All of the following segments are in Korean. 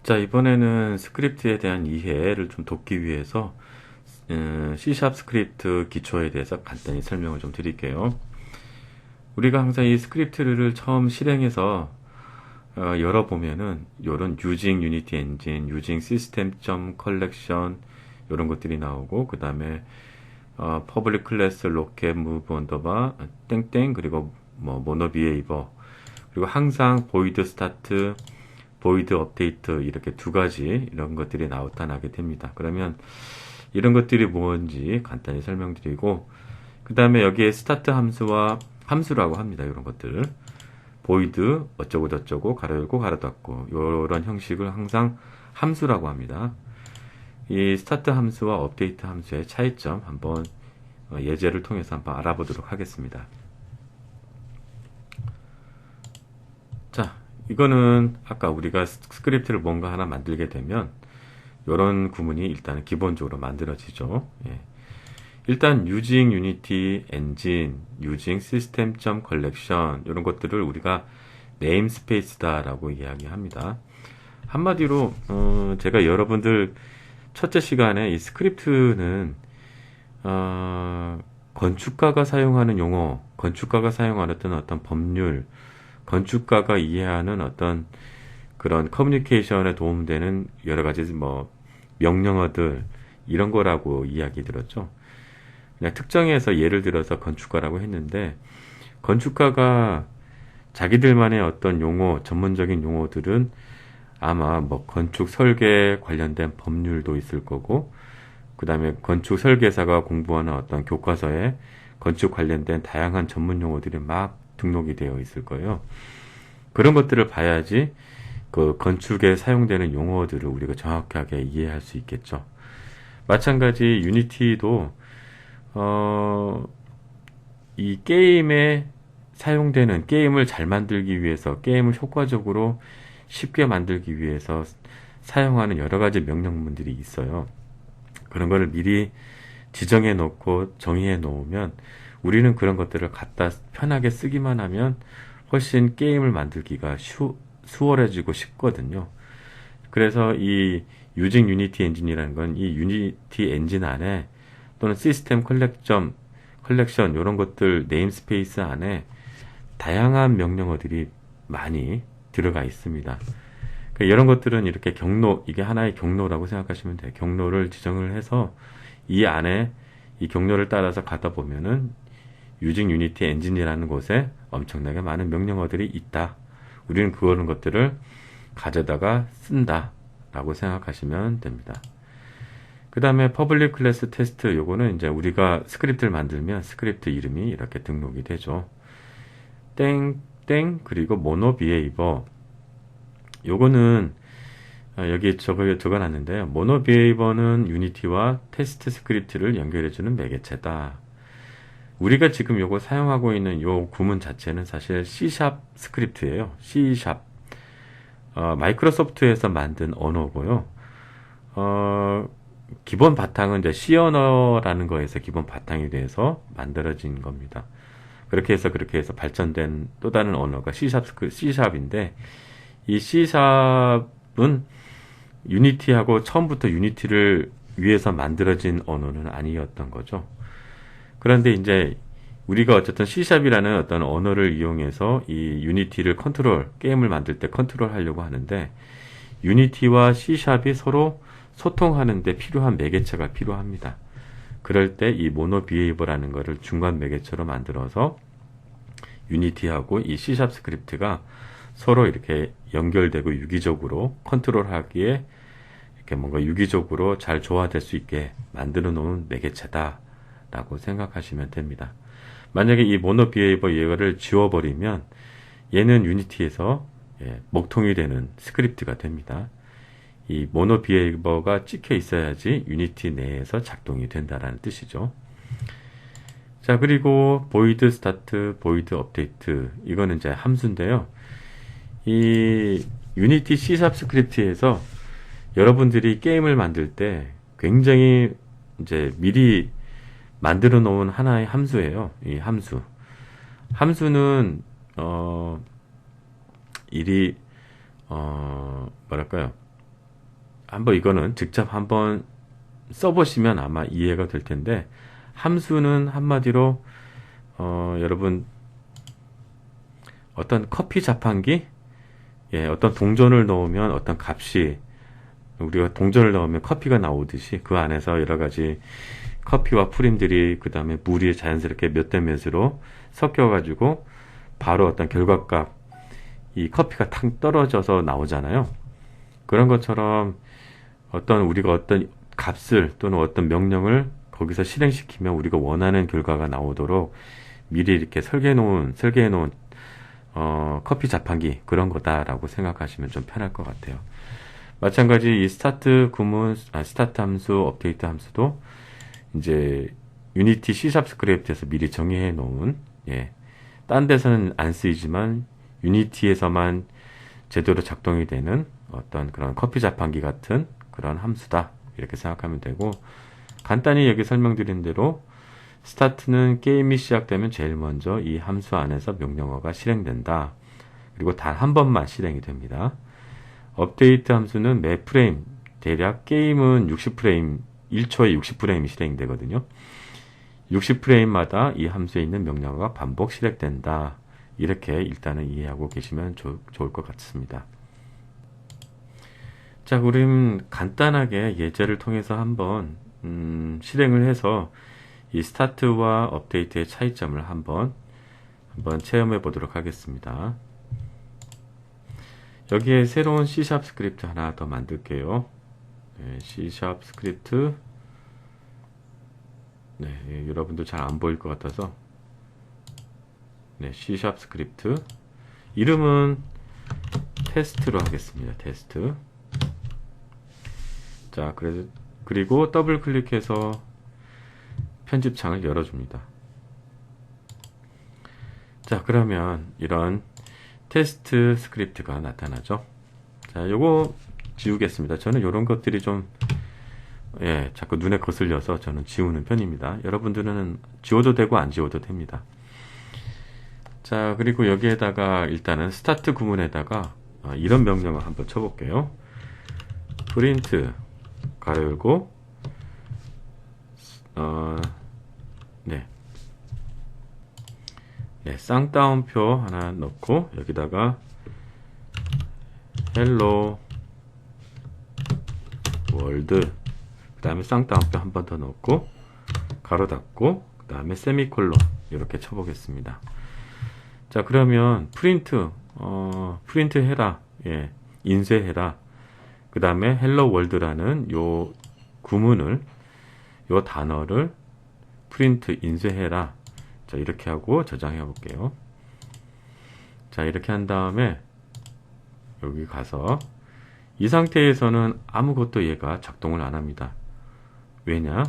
자, 이번에는 스크립트에 대한 이해를 좀 돕기 위해서 C# 스크립트 기초에 대해서 간단히 설명을 좀 드릴게요. 우리가 항상 이 스크립트를 처음 실행해서 열어보면은 이런 using unity engine, using system.collection 이런 것들이 나오고, 그 다음에 public class locket move underbar 땡땡, 그리고 뭐 mono behavior, 그리고 항상 void start, void update, 이렇게 두 가지 이런 것들이 나타나게 됩니다. 그러면 이런 것들이 뭔지 간단히 설명드리고, 그 다음에 여기에 스타트 함수와 함수라고 합니다. 이런 것들 void 어쩌고 저쩌고 가로 열고 가로 닫고 이런 형식을 항상 함수라고 합니다. 이 스타트 함수와 업데이트 함수의 차이점 한번 예제를 통해서 한번 알아보도록 하겠습니다. 자, 이거는 아까 우리가 스크립트를 뭔가 하나 만들게 되면 이런 구문이 일단 기본적으로 만들어지죠. 예. 일단 using unity engine, using system.collection 이런 것들을 우리가 네임스페이스다라고 이야기합니다. 한마디로 제가 여러분들 첫째 시간에 이 스크립트는 건축가가 사용하는 용어, 건축가가 사용하는 어떤 법률, 건축가가 이해하는 어떤 그런 커뮤니케이션에 도움되는 여러 가지 뭐 명령어들 이런 거라고 이야기 들었죠. 그냥 특정해서 예를 들어서 건축가라고 했는데, 건축가가 자기들만의 어떤 용어, 전문적인 용어들은 아마 뭐 건축 설계 관련된 법률도 있을 거고, 그 다음에 건축 설계사가 공부하는 어떤 교과서에 건축 관련된 다양한 전문 용어들이 막 등록이 되어 있을 거예요. 그런 것들을 봐야지 그 건축에 사용되는 용어들을 우리가 정확하게 이해할 수 있겠죠. 마찬가지 유니티도 이 게임에 사용되는, 게임을 잘 만들기 위해서, 게임을 효과적으로 쉽게 만들기 위해서 사용하는 여러 가지 명령문들이 있어요. 그런 거를 미리 지정해 놓고 정의해 놓으면 우리는 그런 것들을 갖다 편하게 쓰기만 하면 훨씬 게임을 만들기가 수월해지고 쉽거든요. 그래서 이 using unity engine이라는 건 이 유니티 엔진 안에 또는 시스템 컬렉션 이런 것들 네임스페이스 안에 다양한 명령어들이 많이 들어가 있습니다. 이런 것들은 이렇게 경로, 이게 하나의 경로라고 생각하시면 돼요. 경로를 지정을 해서 이 안에 이 경로를 따라서 가다 보면은 using unity engine이라는 곳에 엄청나게 많은 명령어들이 있다. 우리는 그런 것들을 가져다가 쓴다 라고 생각하시면 됩니다. 그 다음에 public class test, 요거는 이제 우리가 스크립트를 만들면 스크립트 이름이 이렇게 등록이 되죠. 땡땡, 그리고 mono behavior, 요거는 여기 적어놨는데요. mono behavior는 유니티와 테스트 스크립트를 연결해주는 매개체다. 우리가 지금 요거 사용하고 있는 요 구문 자체는 사실 C# 스크립트예요. C#. 마이크로소프트에서 만든 언어고요. 기본 바탕은 이제 C 언어라는 거에서 기본 바탕이 돼서 만들어진 겁니다. 그렇게 해서 발전된 또 다른 언어가 C#인데, 이 C#은 유니티하고 처음부터 유니티를 위해서 만들어진 언어는 아니었던 거죠. 그런데 이제 우리가 어쨌든 C#이라는 어떤 언어를 이용해서 이 유니티를 게임을 만들 때 컨트롤 하려고 하는데, 유니티와 C#이 서로 소통하는데 필요한 매개체가 필요합니다. 그럴 때 이 모노 비헤이버라는 거를 중간 매개체로 만들어서 유니티하고 이 C# 스크립트가 서로 이렇게 연결되고 유기적으로 컨트롤하기에 이렇게 뭔가 유기적으로 잘 조화될 수 있게 만들어 놓은 매개체다 라고 생각하시면 됩니다. 만약에 이 모노 비헤이버 얘를 지워버리면 얘는 유니티에서 목통이 되는 스크립트가 됩니다. 이 모노 비헤이버가 찍혀 있어야지 유니티 내에서 작동이 된다라는 뜻이죠. 자, 그리고 void start, void update, 이거는 이제 함수인데요. 이 유니티 C# 스크립트에서 여러분들이 게임을 만들 때 굉장히 이제 미리 만들어 놓은 하나의 함수예요. 이 함수는 뭐랄까요? 한번 이거는 직접 한번 써보시면 아마 이해가 될 텐데, 함수는 한마디로 여러분 어떤 커피 자판기, 예, 어떤 동전을 넣으면 어떤 값이, 우리가 동전을 넣으면 커피가 나오듯이 그 안에서 여러 가지 커피와 프림들이, 그 다음에 물이 자연스럽게 몇 대 몇으로 섞여가지고 바로 어떤 결과값, 이 커피가 탁 떨어져서 나오잖아요. 그런 것처럼 우리가 어떤 값을 또는 어떤 명령을 거기서 실행시키면 우리가 원하는 결과가 나오도록 미리 이렇게 설계해 놓은 커피 자판기, 그런 거다라고 생각하시면 좀 편할 것 같아요. 마찬가지 이 스타트 함수, 업데이트 함수도 이제 유니티 C# 스크립트에서 미리 정의해 놓은, 예, 딴 데서는 안 쓰이지만 유니티에서만 제대로 작동이 되는 어떤 그런 커피 자판기 같은 그런 함수다, 이렇게 생각하면 되고, 간단히 여기 설명드린 대로 스타트는 게임이 시작되면 제일 먼저 이 함수 안에서 명령어가 실행된다. 그리고 단 한 번만 실행이 됩니다. 업데이트 함수는 매 프레임, 대략 게임은 60프레임, 1초에 60프레임이 실행되거든요. 60프레임마다 이 함수에 있는 명령어가 반복 실행된다. 이렇게 일단은 이해하고 계시면 좋을 것 같습니다. 자, 그럼 간단하게 예제를 통해서 한번 실행을 해서 이 스타트와 업데이트의 차이점을 한번 체험해 보도록 하겠습니다. 여기에 새로운 C# 스크립트 하나 더 만들게요. 네, C# 스크립트. 네, 여러분도 잘 안 보일 것 같아서, 네, C# 스크립트. 이름은 테스트로 하겠습니다. 테스트. 자, 그리고 더블 클릭해서 편집창을 열어줍니다. 자, 그러면 이런 테스트 스크립트가 나타나죠. 자, 요거 지우겠습니다. 저는 이런 것들이 좀, 예, 자꾸 눈에 거슬려서 저는 지우는 편입니다. 여러분들은 지워도 되고 안 지워도 됩니다. 자, 그리고 여기에다가 일단은 스타트 구문에다가 이런 명령을 한번 쳐볼게요. 프린트 가로 열고 네, 쌍따옴표 하나 넣고 여기다가 헬로 월드, 그 다음에 쌍따옴표 한 번 더 넣고 가로 닫고 그 다음에 세미콜론 이렇게 쳐보겠습니다. 자, 그러면 프린트 해라, 예, 인쇄해라. 그 다음에 헬로 월드라는 요 구문을, 요 단어를 프린트 인쇄해라. 자, 이렇게 하고 저장해 볼게요. 자, 이렇게 한 다음에 여기 가서 이 상태에서는 아무것도 얘가 작동을 안 합니다. 왜냐?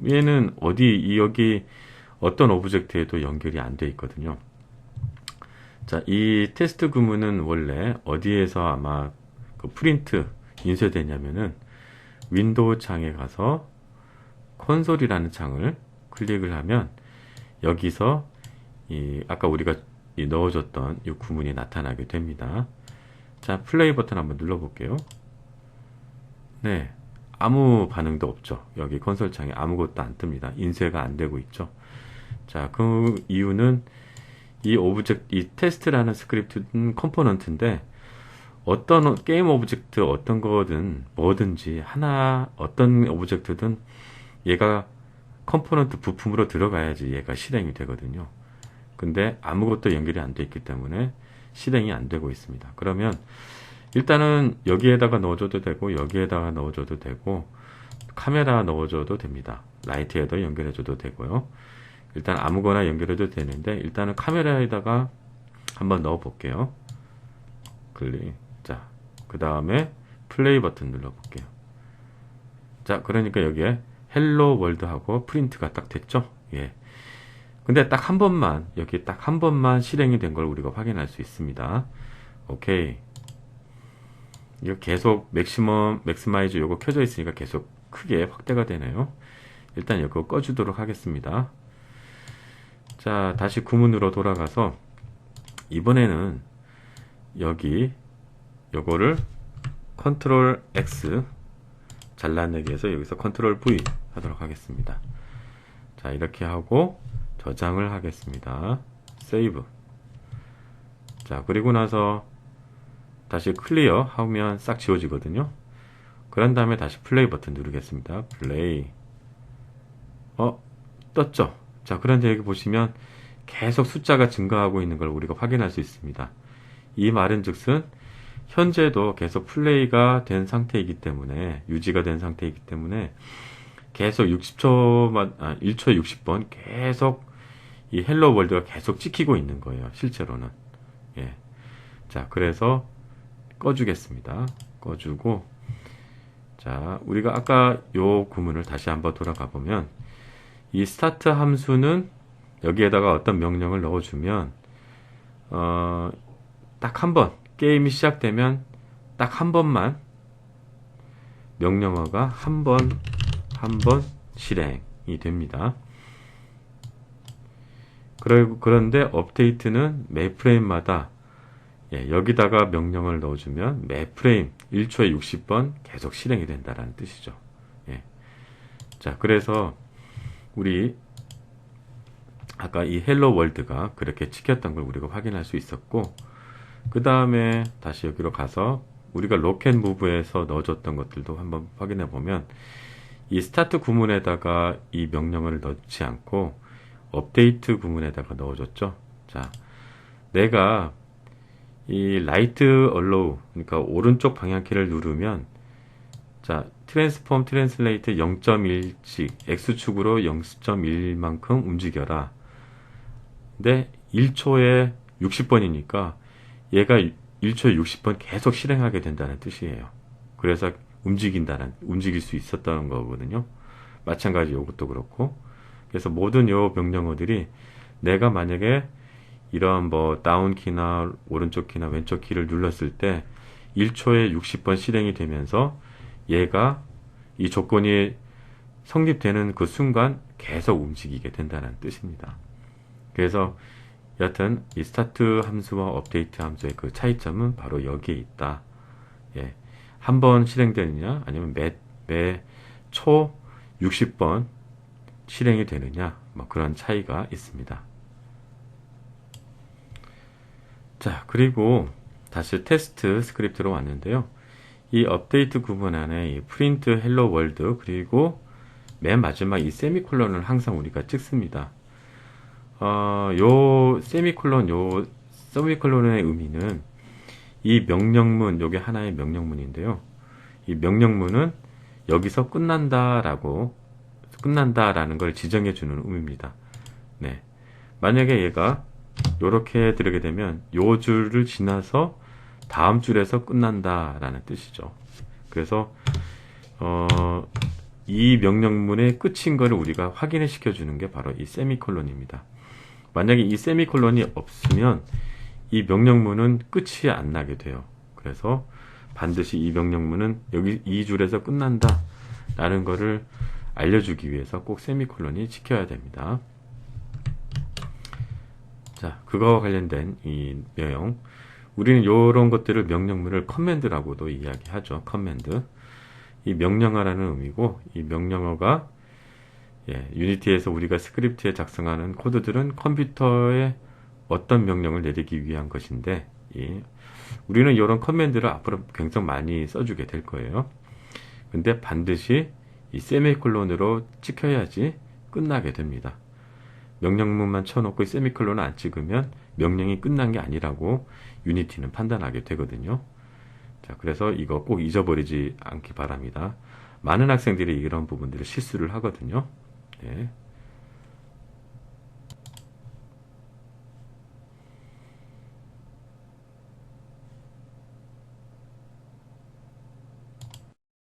얘는 여기 어떤 오브젝트에도 연결이 안 돼 있거든요. 자, 이 테스트 구문은 원래 어디에서 아마 그 프린트 인쇄되냐면은 윈도우 창에 가서 콘솔이라는 창을 클릭을 하면 여기서 아까 우리가 넣어줬던 이 구문이 나타나게 됩니다. 자, 플레이 버튼 한번 눌러볼게요. 네, 아무 반응도 없죠. 여기 콘솔 창에 아무것도 안 뜹니다. 인쇄가 안 되고 있죠. 자, 그 이유는 이 테스트라는 스크립트는 컴포넌트인데, 어떤 게임 오브젝트, 어떤 거든 뭐든지 어떤 오브젝트든 얘가 컴포넌트 부품으로 들어가야지 얘가 실행이 되거든요. 근데 아무것도 연결이 안 돼 있기 때문에 실행이 안 되고 있습니다. 그러면 일단은 여기에다가 넣어줘도 되고 여기에다가 넣어줘도 되고 카메라 넣어줘도 됩니다. 라이트에도 연결해줘도 되고요. 일단 아무거나 연결해도 되는데 일단은 카메라에다가 한번 넣어 볼게요. 클릭. 자, 그 다음에 플레이 버튼 눌러 볼게요. 자, 그러니까 여기에 헬로 월드하고 프린트가 딱 됐죠. 예. 근데 딱 한 번만, 여기 딱 한 번만 실행이 된 걸 우리가 확인할 수 있습니다. 오케이. 이거 계속 맥시마이즈 요거 켜져 있으니까 계속 크게 확대가 되네요. 일단 이거 꺼주도록 하겠습니다. 자, 다시 구문으로 돌아가서 이번에는 여기 요거를 컨트롤 X, 잘라내기 위해서 여기서 컨트롤 V 하도록 하겠습니다. 자, 이렇게 하고 저장을 하겠습니다. 세이브. 자, 그리고 나서 다시 클리어 하면 싹 지워지거든요. 그런 다음에 다시 플레이 버튼 누르겠습니다. 플레이. 떴죠? 자, 그런데 여기 보시면 계속 숫자가 증가하고 있는 걸 우리가 확인할 수 있습니다. 이 말은 즉슨 현재도 계속 플레이가 된 상태이기 때문에, 유지가 된 상태이기 때문에 계속 60초만, 1초에 60번 계속 이 헬로 월드가 계속 찍히고 있는 거예요. 실제로는. 예. 자, 그래서 꺼주겠습니다. 꺼주고, 자, 우리가 아까 요 구문을 다시 한번 돌아가 보면, 이 스타트 함수는 여기에다가 어떤 명령을 넣어주면, 딱 한 번, 게임이 시작되면 딱 한 번만 명령어가 한 번 실행이 됩니다. 그런데 업데이트는 매 프레임마다 여기다가 명령을 넣어주면 매 프레임 1초에 60번 계속 실행이 된다는 뜻이죠. 예. 자, 그래서 우리 아까 이 헬로 월드가 그렇게 찍혔던 걸 우리가 확인할 수 있었고, 그 다음에 다시 여기로 가서 우리가 로켓 무브에서 넣어줬던 것들도 한번 확인해 보면, 이 스타트 구문에다가 이 명령어를 넣지 않고 업데이트 구문에다가 넣어줬죠. 자, 내가 이 라이트 얼로우, 그러니까 오른쪽 방향키를 누르면, 자, 트랜스폼 트랜슬레이트 0.1씩 X축으로 0.1만큼 움직여라. 근데 1초에 60번이니까 얘가 1초에 60번 계속 실행하게 된다는 뜻이에요. 그래서 움직일 수 있었다는 거거든요. 마찬가지 이것도 그렇고. 그래서 모든 요 명령어들이 내가 만약에 이런 뭐 다운 키나 오른쪽 키나 왼쪽 키를 눌렀을 때 1초에 60번 실행이 되면서 얘가 이 조건이 성립되는 그 순간 계속 움직이게 된다는 뜻입니다. 그래서 여하튼 이 스타트 함수와 업데이트 함수의 그 차이점은 바로 여기에 있다. 예. 한 번 실행되느냐 아니면 매 초 60번 실행이 되느냐, 뭐 그런 차이가 있습니다. 자, 그리고 다시 테스트 스크립트로 왔는데요. 이 업데이트 구문 안에 이 프린트 헬로 월드, 그리고 맨 마지막 이 세미콜론을 항상 우리가 찍습니다. 요 세미콜론의 의미는 이 명령문, 요게 하나의 명령문인데요. 이 명령문은 여기서 끝난다라는 걸 지정해 주는 의미입니다. 네. 만약에 얘가 요렇게 들어게 되면 요 줄을 지나서 다음 줄에서 끝난다라는 뜻이죠. 그래서 이 명령문의 끝인 거를 우리가 확인을 시켜주는 게 바로 이 세미콜론입니다. 만약에 이 세미콜론이 없으면 이 명령문은 끝이 안 나게 돼요. 그래서 반드시 이 명령문은 여기 이 줄에서 끝난다 라는 거를 알려주기 위해서 꼭 세미콜론이 지켜야 됩니다. 자, 그거와 관련된 이 내용, 우리는 이런 것들을 명령문을 커맨드라고도 이야기하죠. 커맨드. 이 명령어라는 의미고, 이 명령어가 유니티에서 우리가 스크립트에 작성하는 코드들은 컴퓨터에 어떤 명령을 내리기 위한 것인데, 우리는 이런 커맨드를 앞으로 굉장히 많이 써주게 될 거예요. 근데 반드시 이 세미콜론으로 찍혀야지 끝나게 됩니다. 명령문만 쳐놓고 세미콜론을 안 찍으면 명령이 끝난 게 아니라고 유니티는 판단하게 되거든요. 자, 그래서 이거 꼭 잊어버리지 않기 바랍니다. 많은 학생들이 이런 부분들을 실수를 하거든요. 네.